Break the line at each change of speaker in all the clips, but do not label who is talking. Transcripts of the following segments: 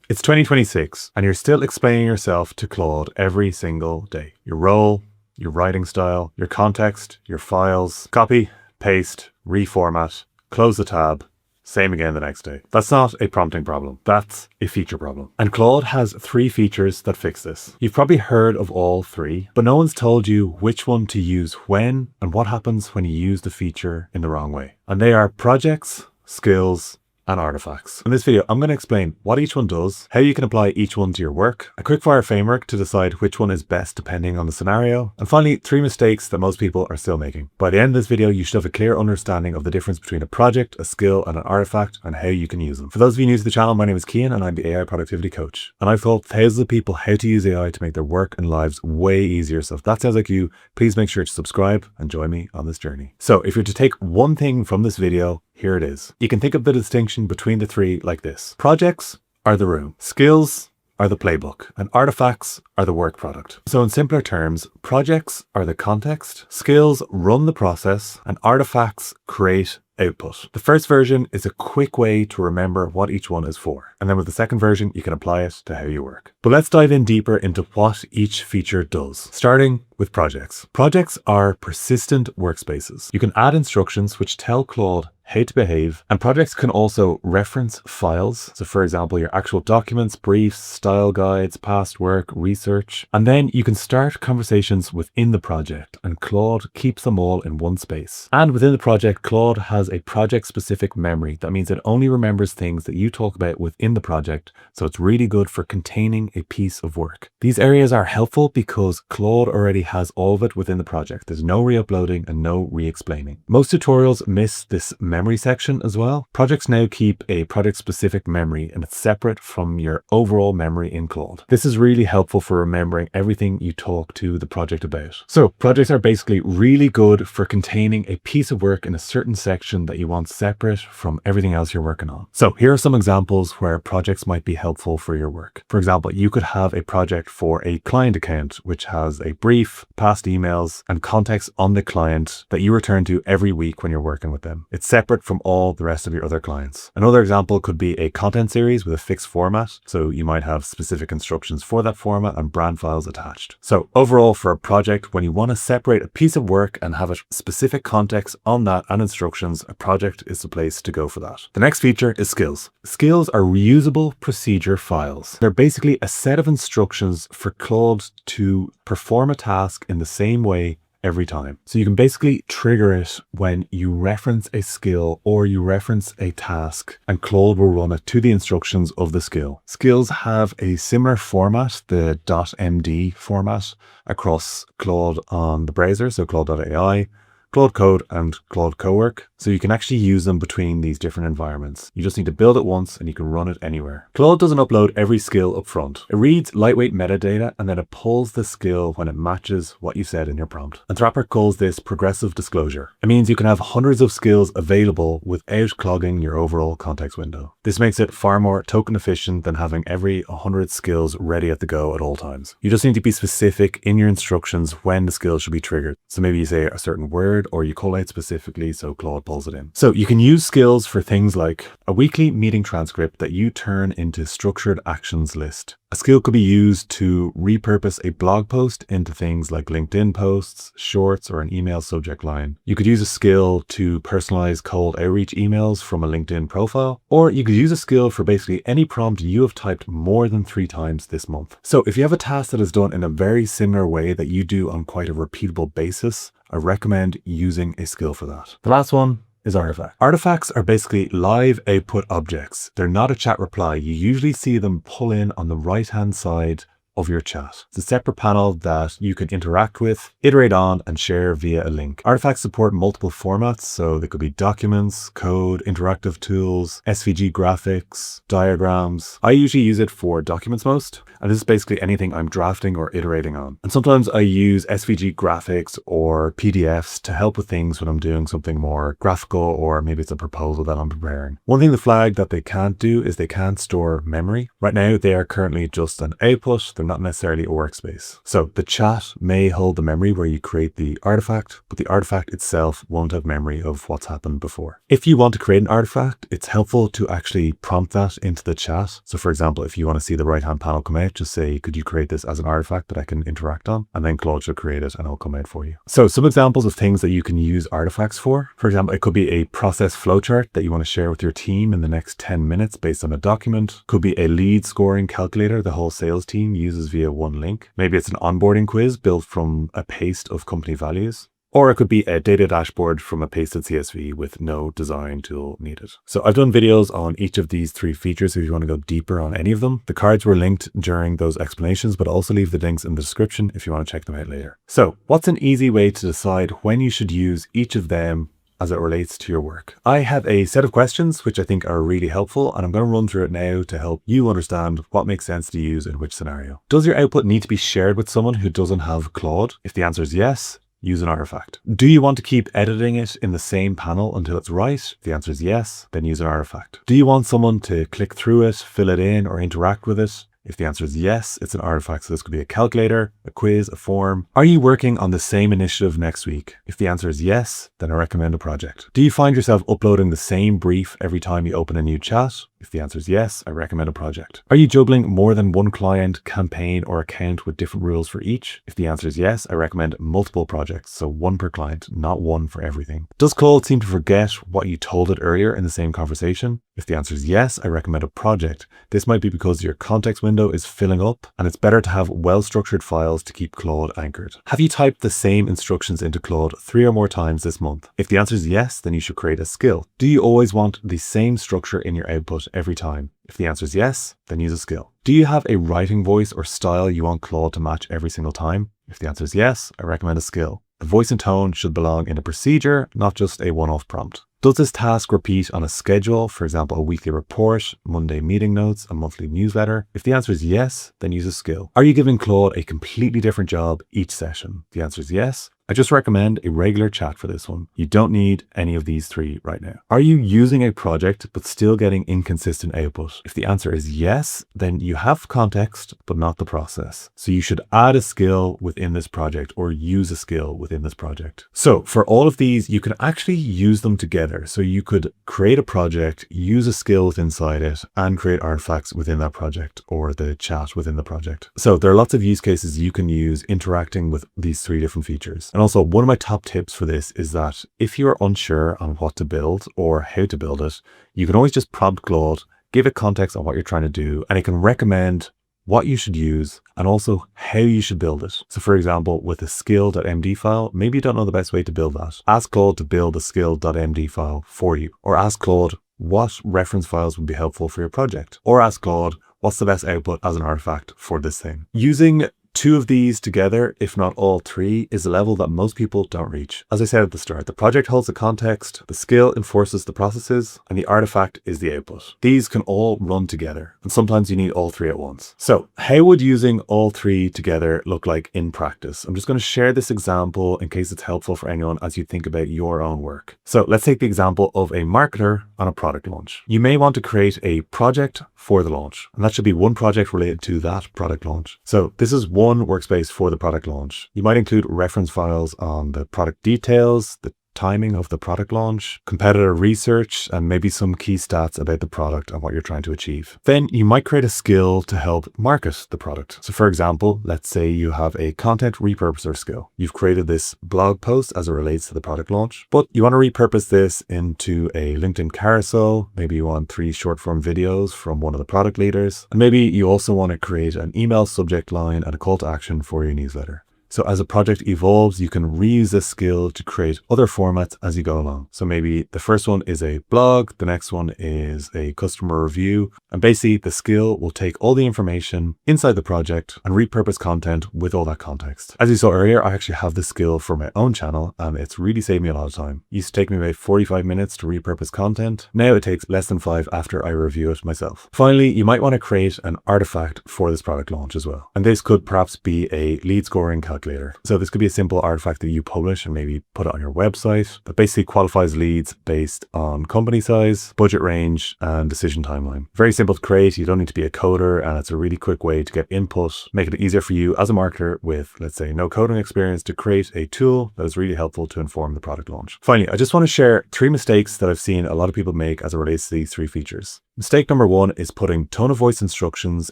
It's 2026 and you're still explaining yourself to Claude every single day. Your role, your writing style, your context, your files, copy, paste, reformat, close the tab, same again the next day. That's not a prompting problem. That's a feature problem. And Claude has 3 features that fix this. You've probably heard of all 3, but no one's told you which one to use when and what happens when you use the feature in the wrong way. And they are projects, skills, and artifacts. In this video, I'm going to explain what each one does, how you can apply each one to your work, a quickfire framework to decide which one is best depending on the scenario, and finally, 3 mistakes that most people are still making. By the end of this video, you should have a clear understanding of the difference between a project, a skill, and an artifact, and how you can use them. For those of you new to the channel, my name is Cian, and I'm the AI Productivity Coach. And I've taught thousands of people how to use AI to make their work and lives way easier. So if that sounds like you, please make sure to subscribe and join me on this journey. So if you're to take one thing from this video, here it is. You can think of the distinction between the 3 like this. Projects are the room, skills are the playbook, and artifacts are the work product. So in simpler terms, projects are the context, skills run the process, and artifacts create output. The first version is a quick way to remember what each one is for. And then with the second version, you can apply it to how you work. But let's dive in deeper into what each feature does, starting with projects. Projects are persistent workspaces. You can add instructions which tell Claude how to behave, and projects can also reference files. So for example, your actual documents, briefs, style guides, past work, research, and then you can start conversations within the project, and Claude keeps them all in one space. And within the project, Claude has a project-specific memory. That means it only remembers things that you talk about within the project, so it's really good for containing a piece of work. These areas are helpful because Claude already has all of it within the project. There's no re-uploading and no re-explaining. Most tutorials miss this memory section as well. Projects now keep a project-specific memory, and it's separate from your overall memory in Claude. This is really helpful for remembering everything you talk to the project about. So projects are basically really good for containing a piece of work in a certain section that you want separate from everything else you're working on. So here are some examples where projects might be helpful for your work. For example, you could have a project for a client account, which has a brief, past emails, and context on the client that you return to every week when you're working with them. It's separate from all the rest of your other clients. Another example could be a content series with a fixed format. So you might have specific instructions for that format and brand files attached. So overall, for a project, when you want to separate a piece of work and have a specific context on that and instructions, a project is the place to go for that. The next feature is skills. Skills are reusable procedure files. They're basically a set of instructions for Claude to perform a task in the same way every time. So you can basically trigger it when you reference a skill or you reference a task, and Claude will run it to the instructions of the skill. Skills have a similar format, the .md format, across Claude on the browser, so Claude.ai, Claude Code, and Claude Cowork. So you can actually use them between these different environments. You just need to build it once and you can run it anywhere. Claude doesn't upload every skill up front. It reads lightweight metadata and then it pulls the skill when it matches what you said in your prompt. Anthropic calls this progressive disclosure. It means you can have hundreds of skills available without clogging your overall context window. This makes it far more token efficient than having every 100 skills ready at the go at all times. You just need to be specific in your instructions when the skill should be triggered. So maybe you say a certain word or you call out specifically so Claude pulls it in. So you can use skills for things like a weekly meeting transcript that you turn into structured actions list. A skill could be used to repurpose a blog post into things like LinkedIn posts, shorts, or an email subject line. You could use a skill to personalize cold outreach emails from a LinkedIn profile, or you could use a skill for basically any prompt you have typed more than 3 times this month. So if you have a task that is done in a very similar way that you do on quite a repeatable basis, I recommend using a skill for that. The last one is artifact. Artifacts are basically live output objects. They're not a chat reply. You usually see them pull in on the right-hand side of your chat. It's a separate panel that you can interact with, iterate on, and share via a link. Artifacts support multiple formats, so they could be documents, code, interactive tools, SVG graphics, diagrams. I usually use it for documents most, and this is basically anything I'm drafting or iterating on. And sometimes I use SVG graphics or PDFs to help with things when I'm doing something more graphical, or maybe it's a proposal that I'm preparing. One thing to flag that they can't do is they can't store memory. Right now, they are currently just an output. They're They're not necessarily a workspace. So the chat may hold the memory where you create the artifact, but the artifact itself won't have memory of what's happened before. If you want to create an artifact, it's helpful to actually prompt that into the chat. So for example, if you want to see the right-hand panel come out, just say, could you create this as an artifact that I can interact on? And then Claude should create it and it'll come out for you. So some examples of things that you can use artifacts for example, it could be a process flowchart that you want to share with your team in the next 10 minutes based on a document. Could be a lead scoring calculator the whole sales team uses via one link. Maybe it's an onboarding quiz built from a paste of company values. Or it could be a data dashboard from a pasted CSV with no design tool needed. So I've done videos on each of these three features if you want to go deeper on any of them. The cards were linked during those explanations, but I'll also leave the links in the description if you want to check them out later. So what's an easy way to decide when you should use each of them as it relates to your work? I have a set of questions which I think are really helpful, and I'm going to run through it now to help you understand what makes sense to use in which scenario. Does your output need to be shared with someone who doesn't have Claude? If the answer is yes, use an artifact. Do you want to keep editing it in the same panel until it's right? If the answer is yes, then use an artifact. Do you want someone to click through it, fill it in, or interact with it? If the answer is yes, it's an artifact. So this could be a calculator, a quiz, a form. Are you working on the same initiative next week? If the answer is yes, then I recommend a project. Do you find yourself uploading the same brief every time you open a new chat? If the answer is yes, I recommend a project. Are you juggling more than one client, campaign, or account with different rules for each? If the answer is yes, I recommend multiple projects, so one per client, not one for everything. Does Claude seem to forget what you told it earlier in the same conversation? If the answer is yes, I recommend a project. This might be because your context window is filling up, and it's better to have well-structured files to keep Claude anchored. Have you typed the same instructions into Claude 3 or more times this month? If the answer is yes, then you should create a skill. Do you always want the same structure in your output every time? If the answer is yes, then use a skill. Do you have a writing voice or style you want Claude to match every single time? If the answer is yes, I recommend a skill. The voice and tone should belong in a procedure, not just a one-off prompt. Does this task repeat on a schedule, for example, a weekly report, Monday meeting notes, a monthly newsletter? If the answer is yes, then use a skill. Are you giving Claude a completely different job each session? If the answer is yes, I just recommend a regular chat for this one. You don't need any of these three right now. Are you using a project but still getting inconsistent output? If the answer is yes, then you have context but not the process. So you should add a skill within this project or use a skill within this project. So for all of these, you can actually use them together. So you could create a project, use a skill inside it, and create artifacts within that project or the chat within the project. So there are lots of use cases you can use interacting with these three different features. And also one of my top tips for this is that if you're unsure on what to build or how to build it, you can always just prompt Claude, give it context on what you're trying to do, and it can recommend what you should use and also how you should build it. So for example, with a skill.md file, maybe you don't know the best way to build that. Ask Claude to build a skill.md file for you, or ask Claude what reference files would be helpful for your project, or ask Claude what's the best output as an artifact for this thing. Using two of these together, if not all three, is a level that most people don't reach. As I said at the start, the project holds the context, the skill enforces the processes, and the artifact is the output. These can all run together, and sometimes you need all three at once. So how would using all three together look like in practice? I'm just going to share this example in case it's helpful for anyone as you think about your own work. So let's take the example of a marketer on a product launch. You may want to create a project for the launch, and that should be one project related to that product launch. So this is one workspace for the product launch. You might include reference files on the product details, the timing of the product launch, competitor research, and maybe some key stats about the product and what you're trying to achieve. Then you might create a skill to help market the product. So for example, let's say you have a content repurposer skill. You've created this blog post as it relates to the product launch, but you want to repurpose this into a LinkedIn carousel. Maybe you want 3 short form videos from one of the product leaders. And maybe you also want to create an email subject line and a call to action for your newsletter. So as a project evolves, you can reuse this skill to create other formats as you go along. So maybe the first one is a blog, the next one is a customer review, and basically the skill will take all the information inside the project and repurpose content with all that context. As you saw earlier, I actually have this skill for my own channel, and it's really saved me a lot of time. It used to take me about 45 minutes to repurpose content. Now it takes less than 5 after I review it myself. Finally, you might want to create an artifact for this product launch as well. And this could perhaps be a lead scoring calculator calculator. So this could be a simple artifact that you publish and maybe put it on your website that basically qualifies leads based on company size, budget range, and decision timeline. Very simple to create. You don't need to be a coder, and it's a really quick way to get input, make it easier for you as a marketer with, let's say, no coding experience to create a tool that is really helpful to inform the product launch. Finally, I just want to share 3 mistakes that I've seen a lot of people make as it relates to these 3 features. Mistake number 1 is putting tone of voice instructions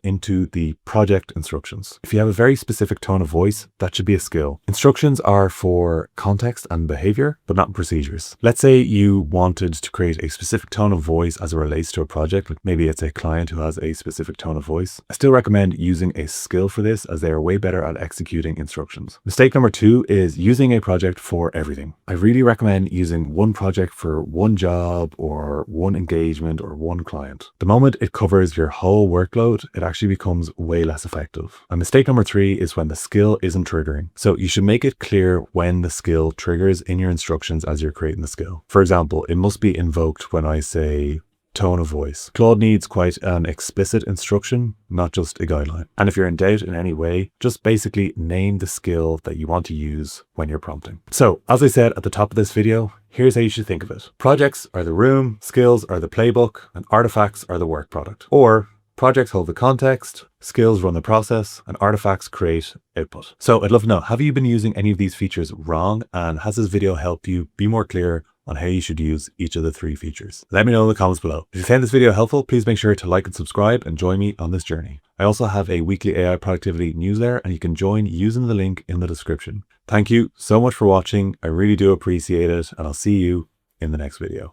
into the project instructions. If you have a very specific tone of voice, that should be a skill. Instructions are for context and behavior, but not procedures. Let's say you wanted to create a specific tone of voice as it relates to a project, like maybe it's a client who has a specific tone of voice. I still recommend using a skill for this, as they are way better at executing instructions. Mistake number 2 is using a project for everything. I really recommend using one project for one job or one engagement or one client. The moment it covers your whole workload, it actually becomes way less effective. And mistake number 3 is when the skill isn't triggering. So you should make it clear when the skill triggers in your instructions as you're creating the skill. For example, it must be invoked when I say tone of voice. Claude needs quite an explicit instruction, not just a guideline. And if you're in doubt in any way, just basically name the skill that you want to use when you're prompting. So, as I said at the top of this video, here's how you should think of it. Projects are the room, skills are the playbook, and artifacts are the work product. Or projects hold the context, skills run the process, and artifacts create output. So I'd love to know, have you been using any of these features wrong? And has this video helped you be more clear on how you should use each of the 3 features? Let me know in the comments below. If you found this video helpful, please make sure to like and subscribe and join me on this journey. I also have a weekly AI productivity newsletter, and you can join using the link in the description. Thank you so much for watching. I really do appreciate it, and I'll see you in the next video.